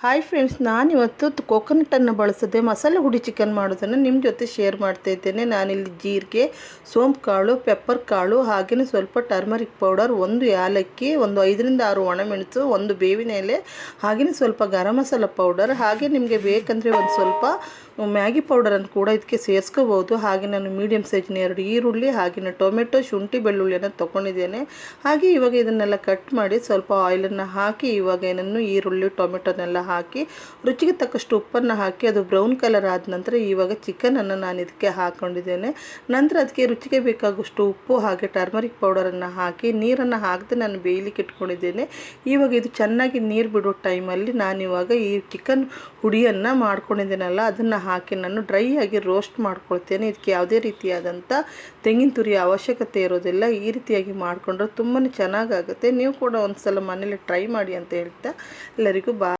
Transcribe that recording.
Hi friends, ನಾನಿವತ್ತು ಕೋಕೋನಟನ್ನು ಬಳಸದೆ ಮಸಾಲೆ ಹುಡಿ ಚಿಕನ್ ಮಾಡೋದನ್ನು ನಿಮ್ಮ ಜೊತೆ ಶೇರ್ ಮಾಡ್ತಾ ಇದ್ದೇನೆ. ನಾನಿಲ್ಲಿ ಜೀರಿಗೆ, ಸೋಂಪು ಕಾಳು, ಪೆಪ್ಪರ್ ಕಾಳು, ಹಾಗೆಯೇ ಸ್ವಲ್ಪ ಟರ್ಮರಿಕ್ ಪೌಡರ್, ಒಂದು ಏಲಕ್ಕಿ, ಒಂದು 5 ರಿಂದ 6 ಒಣಮೆಣಸು, ಒಂದು ಬೇವಿನ ಎಲೆ, ಹಾಗೆಯೇ ಸ್ವಲ್ಪ ಗರಂ ಮಸಾಲ ಪೌಡರ್, ಹಾಗೆ ನಿಮಗೆ ಬೇಕಂದರೆ ಒಂದು ಸ್ವಲ್ಪ ಮ್ಯಾಗಿ ಪೌಡರನ್ನು ಕೂಡ ಇದಕ್ಕೆ ಸೇರಿಸ್ಕೋಬೋದು. ಹಾಗೆ ನಾನು ಮೀಡಿಯಮ್ ಸೈಜ್ನ 2 ಈರುಳ್ಳಿ, ಹಾಗೆಯೇ ಟೊಮೆಟೊ, ಶುಂಠಿ ಬೆಳ್ಳುಳ್ಳಿಯನ್ನು ತೊಗೊಂಡಿದ್ದೇನೆ. ಹಾಗೆ ಇವಾಗ ಇದನ್ನೆಲ್ಲ ಕಟ್ ಮಾಡಿ ಸ್ವಲ್ಪ ಆಯಿಲನ್ನು ಹಾಕಿ ಇವಾಗ ಏನನ್ನು ಈರುಳ್ಳಿ ಟೊಮೆಟೊನೆಲ್ಲ ಹಾಕಿ ರುಚಿಗೆ ತಕ್ಕಷ್ಟು ಉಪ್ಪನ್ನು ಹಾಕಿ ಅದು ಬ್ರೌನ್ ಕಲರ್ ಆದ ನಂತರ ಇವಾಗ ಚಿಕನನ್ನು ನಾನು ಇದಕ್ಕೆ ಹಾಕ್ಕೊಂಡಿದ್ದೇನೆ. ನಂತರ ಅದಕ್ಕೆ ರುಚಿಗೆ ಬೇಕಾಗುವಷ್ಟು ಉಪ್ಪು ಹಾಗೆ ಟರ್ಮರಿಕ್ ಪೌಡರನ್ನು ಹಾಕಿ ನೀರನ್ನು ಹಾಕದೆ ನಾನು ಬೇಯಲಿಕ್ಕೆ ಇಟ್ಕೊಂಡಿದ್ದೇನೆ. ಇವಾಗ ಇದು ಚೆನ್ನಾಗಿ ನೀರು ಬಿಡೋ ಟೈಮಲ್ಲಿ ನಾನಿವಾಗ ಈ ಚಿಕನ್ ಹುಡಿಯನ್ನು ಮಾಡ್ಕೊಂಡಿದ್ದೇನಲ್ಲ ಅದನ್ನು ಹಾಕಿ ನಾನು ಡ್ರೈ ಆಗಿ ರೋಸ್ಟ್ ಮಾಡ್ಕೊಳ್ತೇನೆ. ಇದಕ್ಕೆ ಯಾವುದೇ ರೀತಿಯಾದಂಥ ತೆಂಗಿನ ತುರಿಯ ಅವಶ್ಯಕತೆ ಇರೋದಿಲ್ಲ. ಈ ರೀತಿಯಾಗಿ ಮಾಡಿಕೊಂಡ್ರೆ ತುಂಬಾ ಚೆನ್ನಾಗಾಗುತ್ತೆ. ನೀವು ಕೂಡ ಒಂದು ಸಲ ಮನೇಲಿ ಟ್ರೈ ಮಾಡಿ ಅಂತ ಹೇಳ್ತಾ ಎಲ್ಲರಿಗೂ